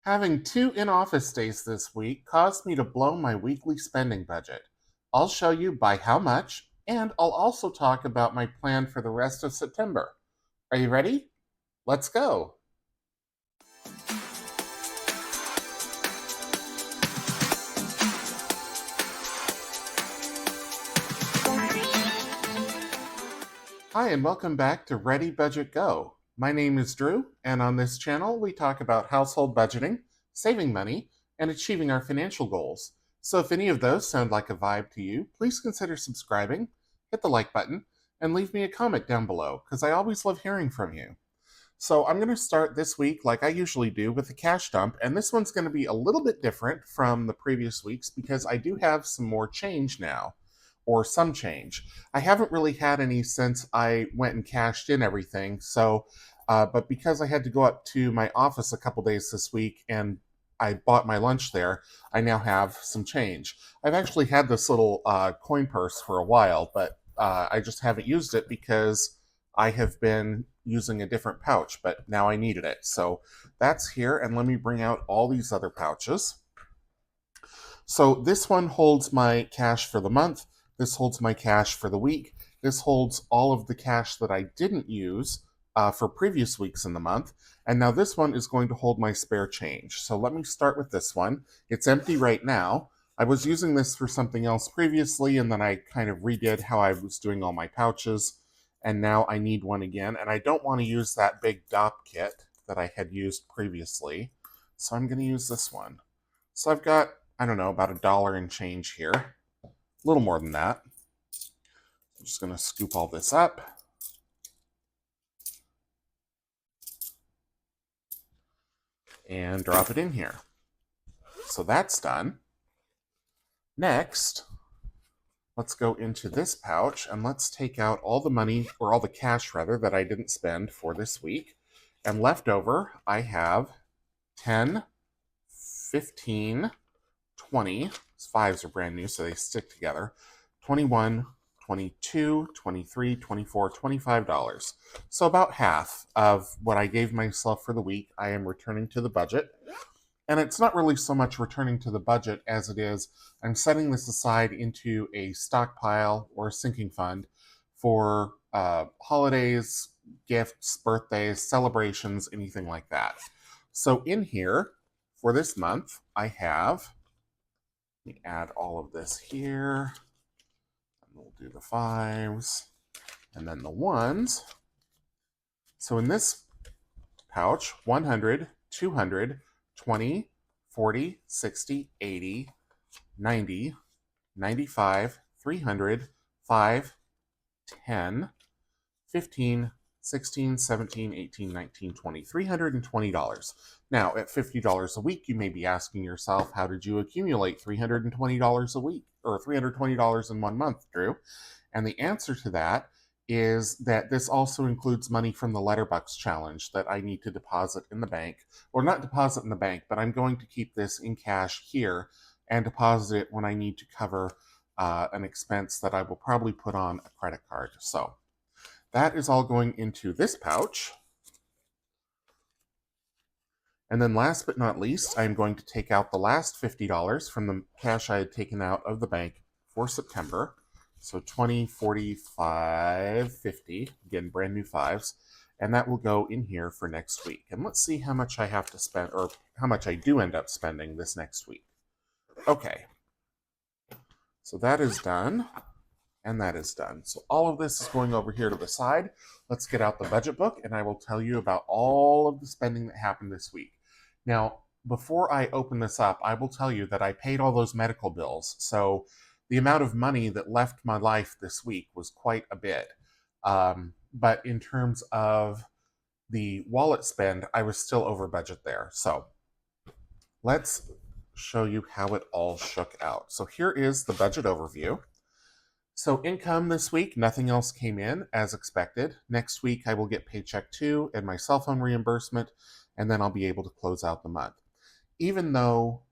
Having 2 in-office days this week caused me to blow my weekly spending budget. I'll show you by how much, and I'll also talk about my plan for the rest of September. Are you ready? Let's go. Hi, and welcome back to Ready Budget Go. My name is Drew, and on this channel, we talk about household budgeting, saving money, and achieving our financial goals. So if any of those sound like a vibe to you, please consider subscribing, hit the like button, and leave me a comment down below, because I always love hearing from you. So I'm going to start this week, like I usually do, with a cash dump, and this one's going to be a little bit different from the previous weeks because I do have some more change now, or some change. I haven't really had any since I went and cashed in everything, but because I had to go up to my office a couple days this week and I bought my lunch there, I now have some change. I've actually had this little coin purse for a while, but I just haven't used it because I have been using a different pouch, but now I needed it. So that's here, and let me bring out all these other pouches. So this one holds my cash for the month. This holds my cash for the week. This holds all of the cash that I didn't use for previous weeks in the month. And now this one is going to hold my spare change. So let me start with this one. It's empty right now. I was using this for something else previously, and then I kind of redid how I was doing all my pouches. And now I need one again. And I don't want to use that big DOP kit that I had used previously. So I'm going to use this one. So I've got, I don't know, about $1 and change here. A little more than that. I'm just going to scoop all this up. And drop it in here. So that's done. Next, let's go into this pouch and let's take out all the money, or all the cash rather, that I didn't spend for this week. And left over, I have 10, 15, 20. Fives are brand new, so they stick together. 21, 22, 23, 24, $25. So about half of what I gave myself for the week, I am returning to the budget. And it's not really so much returning to the budget as it is I'm setting this aside into a stockpile or a sinking fund for holidays, gifts, birthdays, celebrations, anything like that. So in here for this month, I have, let me add all of this here. And we'll do the fives and then the ones. So in this pouch, 100, 200, 20, 40, 60, 80, 90, 95, 300, 5, 10, 15, 16, 17, 18, 19, 20, $320. Now, at $50 a week, you may be asking yourself, how did you accumulate $320 a week, or $320 in 1 month, Drew? And the answer to that is that this also includes money from the Letterbox challenge that I need to deposit in the bank, or not deposit in the bank, but I'm going to keep this in cash here and deposit it when I need to cover an expense that I will probably put on a credit card. So that is all going into this pouch. And then last but not least, I'm going to take out the last $50 from the cash I had taken out of the bank for September. So 20, 45, 50, again, brand new fives. And that will go in here for next week. And let's see how much I have to spend, or how much I do end up spending this next week. Okay. So that is done. And that is done. So all of this is going over here to the side. Let's get out the budget book, and I will tell you about all of the spending that happened this week. Now, before I open this up, I will tell you that I paid all those medical bills. So the amount of money that left my life this week was quite a bit. But in terms of the wallet spend, I was still over budget there. So let's show you how it all shook out. So here is the budget overview. So income this week, nothing else came in as expected. Next week, I will get paycheck 2 and my cell phone reimbursement, and then I'll be able to close out the month. Even though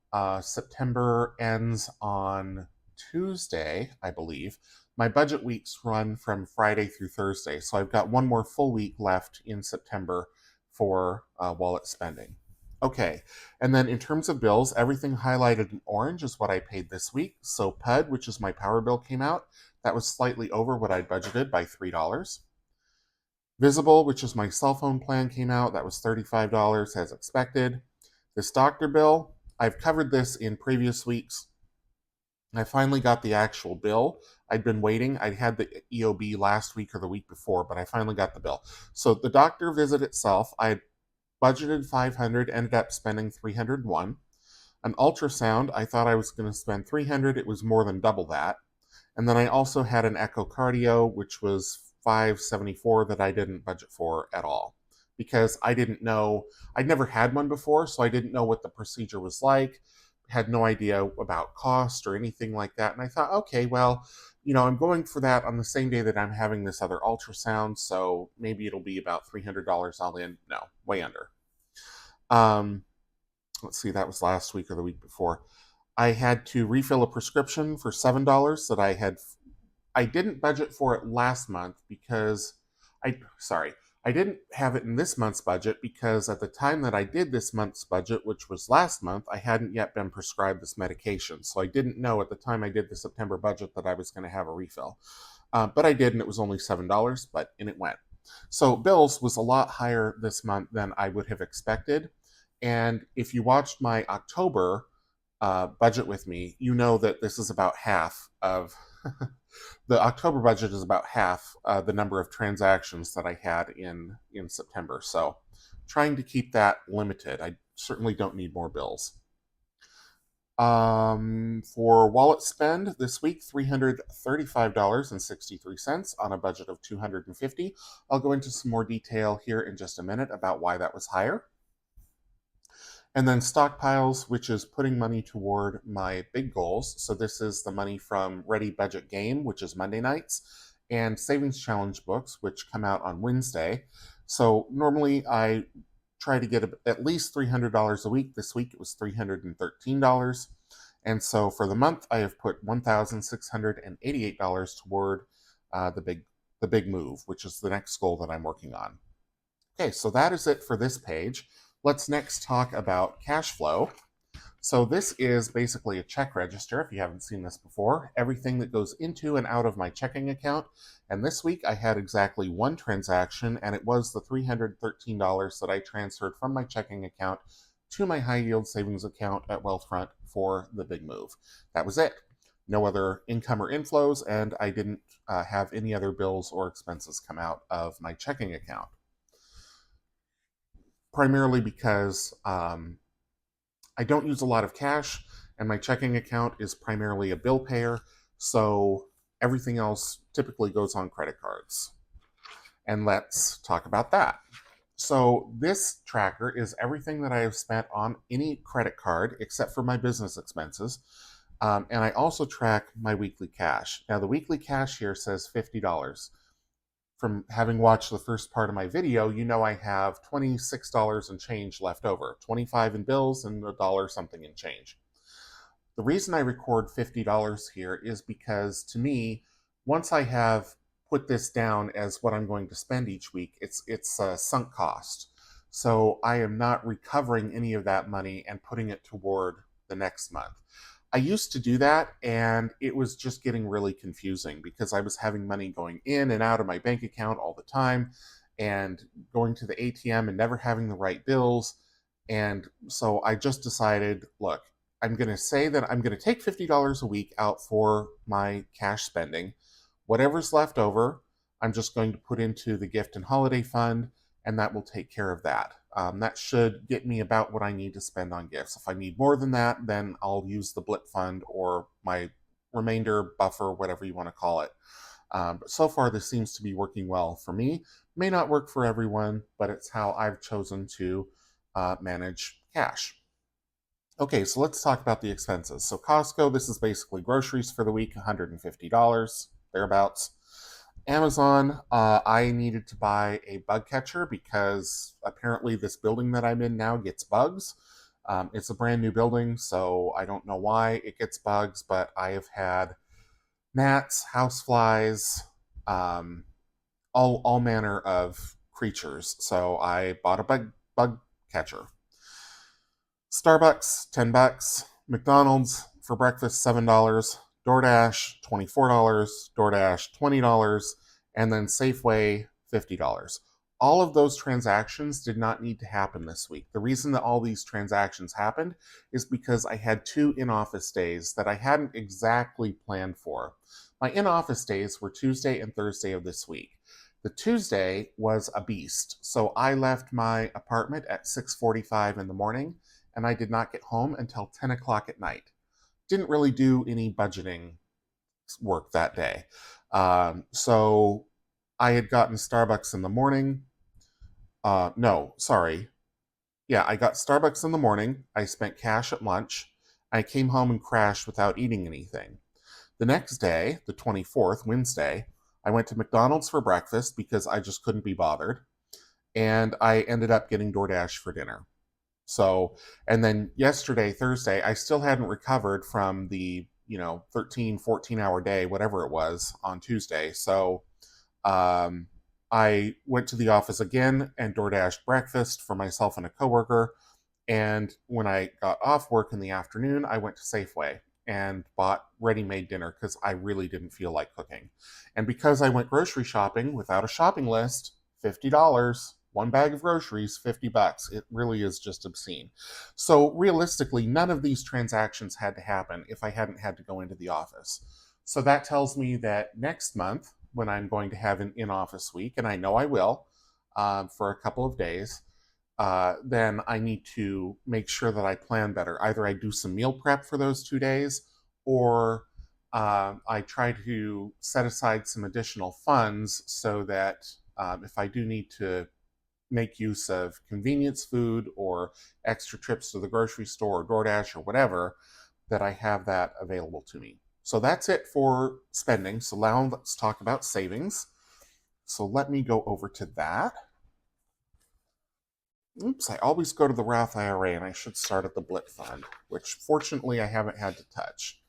September ends on Tuesday, I believe, my budget weeks run from Friday through Thursday. So I've got one more full week left in September for wallet spending. Okay, and then in terms of bills, everything highlighted in orange is what I paid this week. So PUD, which is my power bill, came out. That was slightly over what I budgeted by $3. Visible, which is my cell phone plan, came out. That was $35 as expected. This doctor bill, I've covered this in previous weeks. I finally got the actual bill. I'd been waiting. I had the EOB last week or the week before, but I finally got the bill. So the doctor visit itself, I had budgeted 500, ended up spending 301. An ultrasound, I thought I was going to spend 300. It was more than double that. And then I also had an echocardio, which was 574 that I didn't budget for at all because I didn't know, I'd never had one before, so I didn't know what the procedure was like, had no idea about cost or anything like that. And I thought, okay, well, I'm going for that on the same day that I'm having this other ultrasound, so maybe it'll be about $300 all in. No, way under. Um, let's see, that was last week or the week before. I had to refill a prescription for $7 that I didn't budget for it last month because I didn't have it in this month's budget because at the time that I did this month's budget, which was last month, I hadn't yet been prescribed this medication. So I didn't know at the time I did the September budget that I was going to have a refill. But I did, and it was only $7, but in it went. So bills was a lot higher this month than I would have expected. And if you watched my October budget with me, you know that this is about half of the October budget is about half the number of transactions that I had in September. So trying to keep that limited. I certainly don't need more bills. For wallet spend this week, $335.63 on a budget of $250. I'll go into some more detail here in just a minute about why that was higher. And then stockpiles, which is putting money toward my big goals. So this is the money from Ready Budget Game, which is Monday nights, and Savings Challenge books, which come out on Wednesday. So normally I try to get at least $300 a week. This week it was $313. And so for the month, I have put $1,688 toward the big move, which is the next goal that I'm working on. Okay, so that is it for this page. Let's next talk about cash flow. So this is basically a check register, if you haven't seen this before, everything that goes into and out of my checking account. And this week I had exactly one transaction, and it was the $313 that I transferred from my checking account to my high yield savings account at Wealthfront for the big move. That was it. No other income or inflows, and I didn't have any other bills or expenses come out of my checking account. Primarily because I don't use a lot of cash, and my checking account is primarily a bill payer, so everything else typically goes on credit cards. And let's talk about that. So this tracker is everything that I have spent on any credit card except for my business expenses. And I also track my weekly cash. Now the weekly cash here says $50. From having watched the first part of my video, you know I have $26 and change left over, 25 in bills and a dollar something in change. The reason I record $50 here is because to me, once I have put this down as what I'm going to spend each week, it's a sunk cost. So I am not recovering any of that money and putting it toward the next month. I used to do that, and it was just getting really confusing because I was having money going in and out of my bank account all the time and going to the ATM and never having the right bills. And so I just decided, look, I'm going to say that I'm going to take $50 a week out for my cash spending. Whatever's left over, I'm just going to put into the gift and holiday fund, and that will take care of that. That should get me about what I need to spend on gifts. If I need more than that, then I'll use the blip fund or my remainder buffer, whatever you want to call it. But so far, this seems to be working well for me. May not work for everyone, but it's how I've chosen to manage cash. Okay, so let's talk about the expenses. So Costco, this is basically groceries for the week, $150, thereabouts. Amazon, I needed to buy a bug catcher because apparently this building that I'm in now gets bugs. It's a brand new building, so I don't know why it gets bugs, but I have had gnats, houseflies, all manner of creatures. So I bought a bug catcher. Starbucks, $10. McDonald's for breakfast, $7. DoorDash, $24. DoorDash, $20. And then Safeway, $50. All of those transactions did not need to happen this week. The reason that all these transactions happened is because I had 2 in-office days that I hadn't exactly planned for. My in-office days were Tuesday and Thursday of this week. The Tuesday was a beast, so I left my apartment at 6:45 in the morning, and I did not get home until 10 o'clock at night. Didn't really do any budgeting work that day. So I had gotten Starbucks in the morning. No, sorry. Yeah, I got Starbucks in the morning. I spent cash at lunch. I came home and crashed without eating anything. The next day, the 24th, Wednesday, I went to McDonald's for breakfast because I just couldn't be bothered. And I ended up getting DoorDash for dinner. So, and then yesterday, Thursday, I still hadn't recovered from the, 13, 14-hour day, whatever it was, on Tuesday. So, um, I went to the office again and DoorDashed breakfast for myself and a coworker. And when I got off work in the afternoon, I went to Safeway and bought ready-made dinner because I really didn't feel like cooking. And because I went grocery shopping without a shopping list, $50. One bag of groceries, $50. It really is just obscene. So realistically, none of these transactions had to happen if I hadn't had to go into the office. So that tells me that next month, when I'm going to have an in-office week, and I know I will, for a couple of days, then I need to make sure that I plan better. Either I do some meal prep for those 2 days, or I try to set aside some additional funds so that if I do need to make use of convenience food or extra trips to the grocery store or DoorDash or whatever, that I have that available to me. So that's it for spending. So now let's talk about savings. So let me go over to that. Oops, I always go to the Roth IRA and I should start at the Blit Fund, which fortunately I haven't had to touch.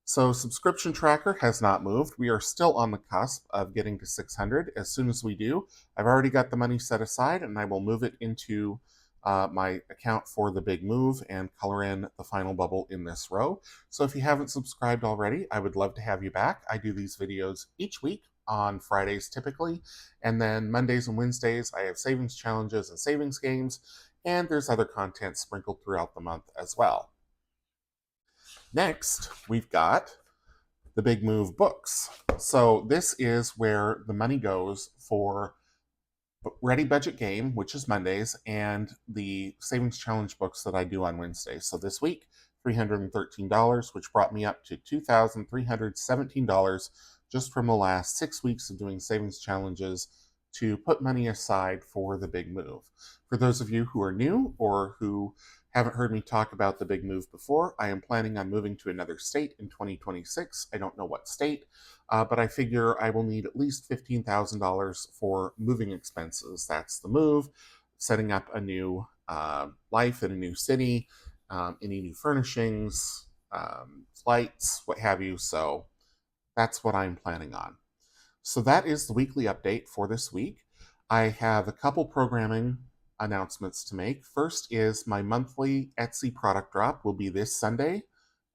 So subscription tracker has not moved. We are still on the cusp of getting to 600. As soon as we do, I've already got the money set aside and I will move it into my account for the big move and color in the final bubble in this row. So if you haven't subscribed already, I would love to have you back. I do these videos each week on Fridays typically, and then Mondays and Wednesdays I have savings challenges and savings games, and there's other content sprinkled throughout the month as well. Next, we've got the Big Move books. So this is where the money goes for Ready Budget Game, which is Mondays, and the Savings Challenge books that I do on Wednesdays. So this week, $313, which brought me up to $2,317 just from the last 6 weeks of doing savings challenges to put money aside for the big move. For those of you who are new or who haven't heard me talk about the big move before, I am planning on moving to another state in 2026. I don't know what state, but I figure I will need at least $15,000 for moving expenses. That's the move, setting up a new life in a new city, any new furnishings, flights, what have you. So that's what I'm planning on. So that is the weekly update for this week. I have a couple programming announcements to make. First is my monthly Etsy product drop will be this Sunday,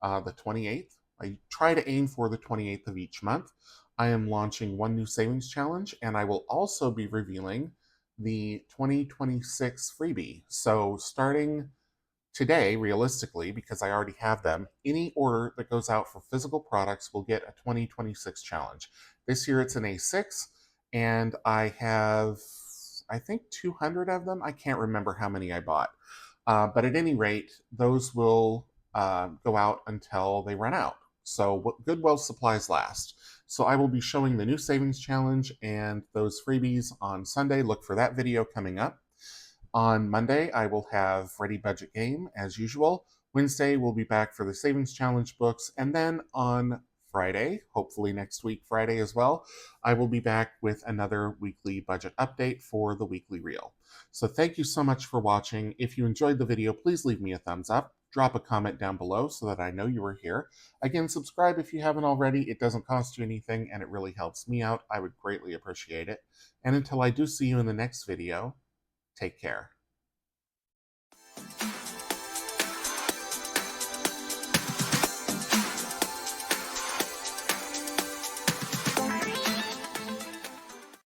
the 28th. I try to aim for the 28th of each month. I am launching one new savings challenge, and I will also be revealing the 2026 freebie. So starting today, realistically, because I already have them, any order that goes out for physical products will get a 2026 challenge. This year it's an A6, and I have, I think, 200 of them. I can't remember how many I bought. But at any rate, those will go out until they run out. So good while supplies last. So I will be showing the new savings challenge and those freebies on Sunday. Look for that video coming up. On Monday, I will have Ready Budget Game as usual. Wednesday, we'll be back for the Savings Challenge books. And then on Friday, hopefully next week, Friday as well, I will be back with another weekly budget update for the weekly reel. So thank you so much for watching. If you enjoyed the video, please leave me a thumbs up. Drop a comment down below so that I know you were here. Again, subscribe if you haven't already. It doesn't cost you anything and it really helps me out. I would greatly appreciate it. And until I do see you in the next video, take care.